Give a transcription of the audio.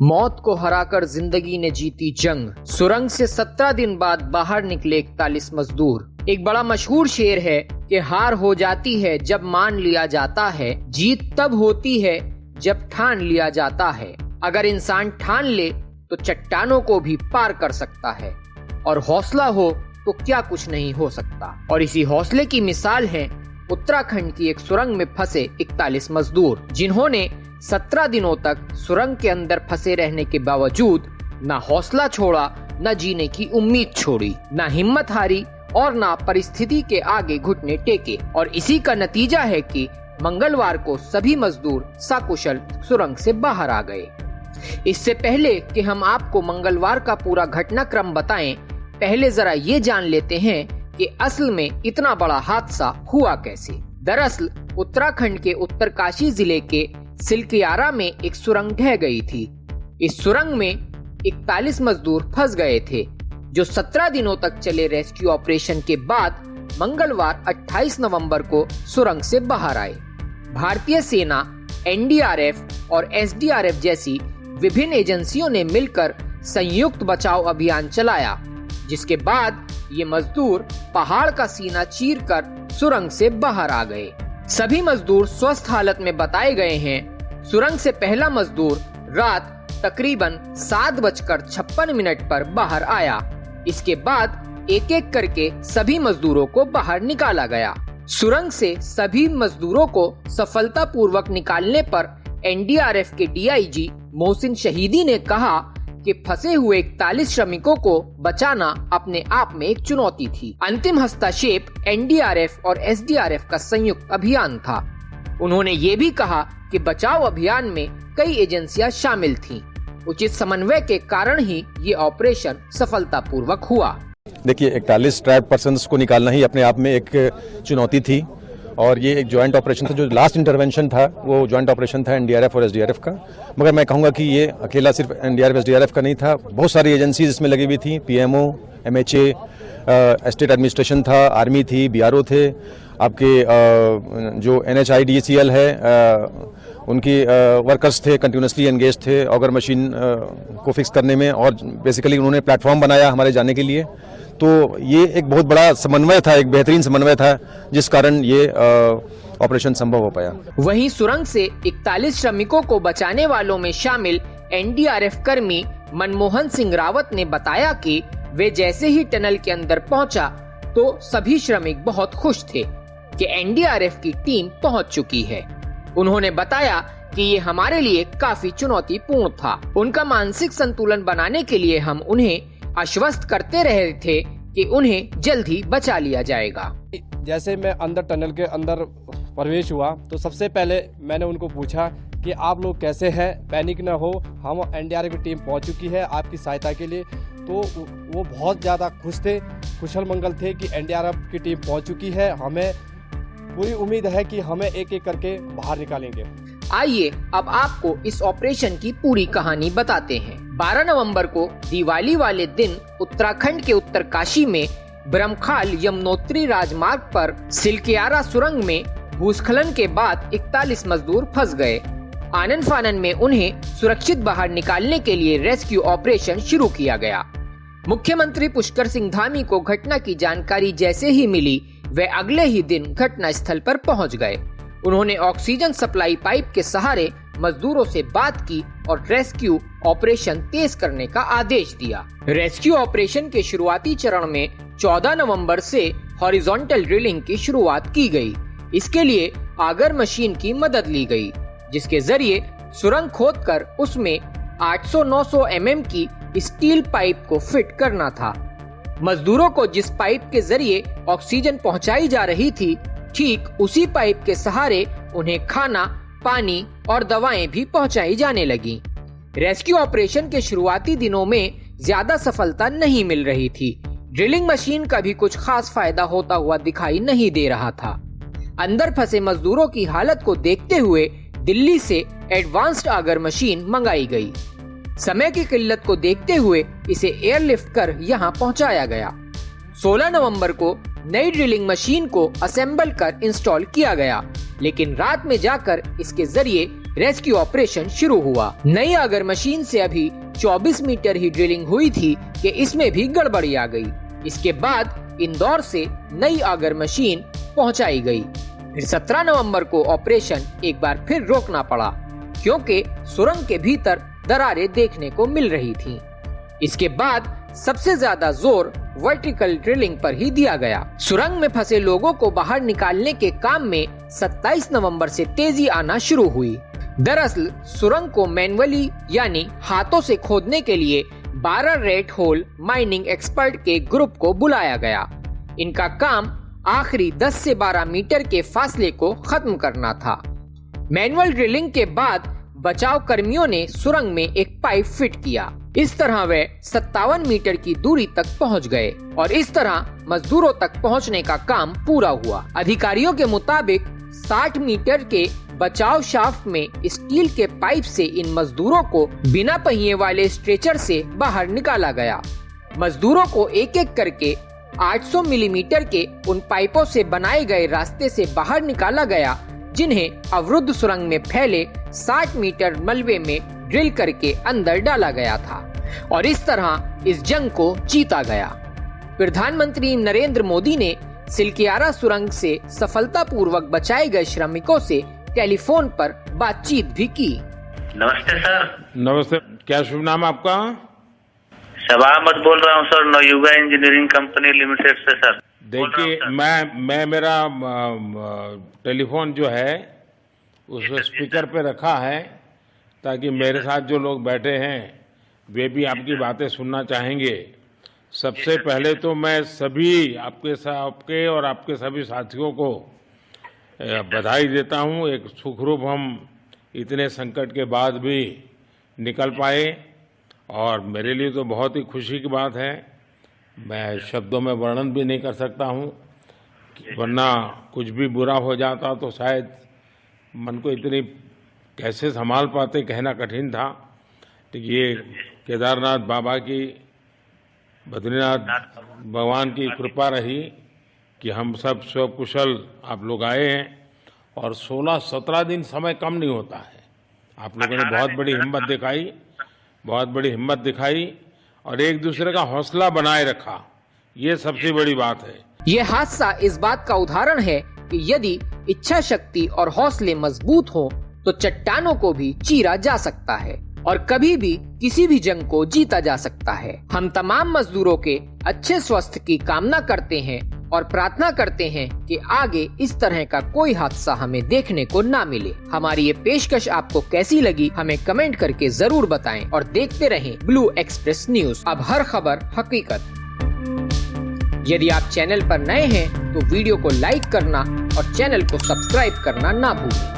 मौत को हराकर जिंदगी ने जीती जंग। सुरंग से 17 दिन बाद बाहर निकले 41 मजदूर। एक बड़ा मशहूर शेर है कि हार हो जाती है जब मान लिया जाता है, जीत तब होती है जब ठान लिया जाता है। अगर इंसान ठान ले तो चट्टानों को भी पार कर सकता है, और हौसला हो तो क्या कुछ नहीं हो सकता। और इसी हौसले की मिसाल है उत्तराखंड की एक सुरंग में फंसे 41 मजदूर, जिन्होंने 17 दिनों तक सुरंग के अंदर फंसे रहने के बावजूद न हौसला छोड़ा, न जीने की उम्मीद छोड़ी, न हिम्मत हारी और न परिस्थिति के आगे घुटने टेके। और इसी का नतीजा है कि मंगलवार को सभी मजदूर सकुशल सुरंग से बाहर आ गए। इससे पहले कि हम आपको मंगलवार का पूरा घटनाक्रम बताएं, पहले जरा ये जान लेते हैं कि असल में इतना बड़ा हादसा हुआ कैसे। दरअसल उत्तराखंड के उत्तरकाशी जिले के सिलकियारा में एक सुरंग ढह गई थी। इस सुरंग में 41 मजदूर फंस गए थे, जो 17 दिनों तक चले रेस्क्यू ऑपरेशन के बाद मंगलवार 28 नवंबर को सुरंग से बाहर आए। भारतीय सेना, एनडीआरएफ और एसडीआरएफ जैसी विभिन्न एजेंसियों ने मिलकर संयुक्त बचाव अभियान चलाया, जिसके बाद ये मजदूर पहाड़ का सीना चीरकर सुरंग से बाहर आ गए। सभी मजदूर स्वस्थ हालत में बताए गए हैं। सुरंग से पहला मजदूर रात तकरीबन 7:56 पर बाहर आया। इसके बाद एक एक करके सभी मजदूरों को बाहर निकाला गया। सुरंग से सभी मजदूरों को सफलतापूर्वक निकालने पर एनडीआरएफ के डीआईजी मोहसिन शहीदी ने कहा कि फंसे हुए 41 श्रमिकों को बचाना अपने आप में एक चुनौती थी। अंतिम हस्तक्षेप एनडीआरएफ और एसडीआरएफ का संयुक्त अभियान था। उन्होंने ये भी कहा कि बचाव अभियान में कई एजेंसियां शामिल थीं। उचित समन्वय के कारण ही ये ऑपरेशन सफलतापूर्वक हुआ। देखिए, 41 ट्रैप्ड पर्सन्स को निकालना ही अपने आप में एक चुनौती थी, और ये एक ज्वाइंट ऑपरेशन था। जो लास्ट इंटरवेंशन था वो ज्वाइंट ऑपरेशन था एनडीआरएफ और एसडीआरएफ का। मगर मैं कहूँगा कि ये अकेला सिर्फ एनडीआरएफ एसडीआरएफ का नहीं था, बहुत सारी एजेंसीज इसमें लगी हुई थी। पीएमओ, एमएचए, स्टेट एडमिनिस्ट्रेशन था, आर्मी थी, बीआरओ थे, आपके जो एनएचआईडीसीएल है उनकी वर्कर्स थे, कंटिन्यूसली एंगेज थे ऑगर मशीन को फिक्स करने में, और बेसिकली उन्होंने प्लेटफॉर्म बनाया हमारे जाने के लिए। तो ये एक बहुत बड़ा समन्वय था, एक बेहतरीन समन्वय था, जिस कारण ये ऑपरेशन संभव हो पाया। वहीं सुरंग से 41 श्रमिकों को बचाने वालों में शामिल एनडीआरएफ कर्मी मनमोहन सिंह रावत ने बताया कि वे जैसे ही टनल के अंदर पहुंचा तो सभी श्रमिक बहुत खुश थे कि एनडीआरएफ की टीम पहुंच चुकी है। उन्होंने बताया कि ये हमारे लिए काफी चुनौतीपूर्ण था। उनका मानसिक संतुलन बनाने के लिए हम उन्हें आश्वस्त करते रहे थे कि उन्हें जल्द ही बचा लिया जाएगा। जैसे मैं अंदर टनल के अंदर प्रवेश हुआ तो सबसे पहले मैंने उनको पूछा कि आप लोग कैसे हैं, पैनिक न हो, हम एनडीआरएफ की टीम पहुंच चुकी है आपकी सहायता के लिए। तो वो बहुत ज़्यादा खुश थे, कुशल मंगल थे कि एनडीआरएफ की टीम पहुंच चुकी है। हमें पूरी उम्मीद है कि हमें एक एक करके बाहर निकालेंगे। आइए अब आपको इस ऑपरेशन की पूरी कहानी बताते हैं। 12 नवंबर को दिवाली वाले दिन उत्तराखंड के उत्तरकाशी में ब्रह्मखाल यमुनोत्री राजमार्ग पर सिलकियारा सुरंग में भूस्खलन के बाद 41 मजदूर फंस गए। आनन फानन में उन्हें सुरक्षित बाहर निकालने के लिए रेस्क्यू ऑपरेशन शुरू किया गया। मुख्यमंत्री पुष्कर सिंह धामी को घटना की जानकारी जैसे ही मिली, वे अगले ही दिन घटना स्थल पर पहुंच गए। उन्होंने ऑक्सीजन सप्लाई पाइप के सहारे मजदूरों से बात की और रेस्क्यू ऑपरेशन तेज करने का आदेश दिया। रेस्क्यू ऑपरेशन के शुरुआती चरण में 14 नवंबर से हॉरिजॉन्टल ड्रिलिंग की शुरुआत की गई। इसके लिए आगर मशीन की मदद ली गई, जिसके जरिए सुरंग खोदकर उसमें 800-900 mm की स्टील पाइप को फिट करना था। मजदूरों को जिस पाइप के जरिए ऑक्सीजन पहुंचाई जा रही थी, ठीक उसी पाइप के सहारे उन्हें खाना, पानी और दवाएं भी पहुंचाई जाने लगी। रेस्क्यू ऑपरेशन के शुरुआती दिनों में ज्यादा सफलता नहीं मिल रही थी। ड्रिलिंग मशीन का भी कुछ खास फायदा होता हुआ दिखाई नहीं दे रहा था। अंदर फंसे मजदूरों की हालत को देखते हुए दिल्ली से एडवांस्ड आगर मशीन मंगाई गई। समय की किल्लत को देखते हुए इसे एयरलिफ्ट कर यहां पहुंचाया गया। 16 नवंबर को नई ड्रिलिंग मशीन को असेंबल कर इंस्टॉल किया गया, लेकिन रात में जाकर इसके जरिए रेस्क्यू ऑपरेशन शुरू हुआ। नई आगर मशीन से अभी 24 मीटर ही ड्रिलिंग हुई थी कि इसमें भी गड़बड़ी आ गई। इसके बाद इंदौर से नई आगर मशीन पहुंचाई गई। फिर 17 नवंबर को ऑपरेशन एक बार फिर रोकना पड़ा क्योंकि सुरंग के भीतर दरारें देखने को मिल रही थी। इसके बाद सबसे ज्यादा जोर वर्टिकल ड्रिलिंग पर ही दिया गया। सुरंग में फंसे लोगों को बाहर निकालने के काम में 27 नवंबर से तेजी आना शुरू हुई। दरअसल सुरंग को मैनुअली यानी हाथों से खोदने के लिए 12 रेड होल माइनिंग एक्सपर्ट के ग्रुप को बुलाया गया। इनका काम आखिरी 10 से 12 मीटर के फासले को खत्म करना था। मैनुअल ड्रिलिंग के बाद बचाव कर्मियों ने सुरंग में एक पाइप फिट किया। इस तरह वे 57 मीटर की दूरी तक पहुंच गए और इस तरह मजदूरों तक पहुंचने का काम पूरा हुआ। अधिकारियों के मुताबिक 60 मीटर के बचाव शाफ्ट में स्टील के पाइप से इन मजदूरों को बिना पहिए वाले स्ट्रेचर से बाहर निकाला गया। मजदूरों को एक एक करके 800 मिलीमीटर के उन पाइपों से बनाए गए रास्ते से बाहर निकाला गया, जिन्हें अवरुद्ध सुरंग में फैले 60 मीटर मलबे में ड्रिल करके अंदर डाला गया था और इस तरह इस जंग को जीता गया। प्रधानमंत्री नरेंद्र मोदी ने सिलकियारा सुरंग से सफलतापूर्वक बचाए गए श्रमिकों से टेलीफोन पर बातचीत भी की। नमस्ते सर। नमस्ते, क्या शुभ नाम आपका? शबा अहमद बोल रहा हूँ sir, Navayuga engineering company limited से सर। देखिए, मैं मेरा टेलीफोन जो है उस स्पीकर पे रखा है ताकि मेरे साथ जो लोग बैठे हैं वे भी आपकी बातें सुनना चाहेंगे। सबसे पहले तो मैं सभी आपके और आपके सभी साथियों को बधाई देता हूं। एक सुखरूप हम इतने संकट के बाद भी निकल पाए और मेरे लिए तो बहुत ही खुशी की बात है। मैं शब्दों में वर्णन भी नहीं कर सकता हूं, वरना कुछ भी बुरा हो जाता तो शायद मन को इतनी कैसे संभाल पाते कहना कठिन था। तो ये केदारनाथ बाबा की, बद्रीनाथ भगवान की कृपा रही कि हम सब स्वकुशल आप लोग आए हैं और 16-17 दिन समय कम नहीं होता है। आप लोगों ने बहुत बड़ी हिम्मत दिखाई और एक दूसरे का हौसला बनाए रखा, ये सबसे बड़ी बात है। ये हादसा इस बात का उदाहरण है कि यदि इच्छा शक्ति और हौसले मजबूत हो तो चट्टानों को भी चीरा जा सकता है और कभी भी किसी भी जंग को जीता जा सकता है। हम तमाम मजदूरों के अच्छे स्वास्थ्य की कामना करते हैं और प्रार्थना करते हैं कि आगे इस तरह का कोई हादसा हमें देखने को ना मिले। हमारी ये पेशकश आपको कैसी लगी हमें कमेंट करके जरूर बताएं और देखते रहें ब्लू एक्सप्रेस न्यूज। अब हर खबर हकीकत। यदि आप चैनल पर नए हैं तो वीडियो को लाइक करना और चैनल को सब्सक्राइब करना ना भूलें।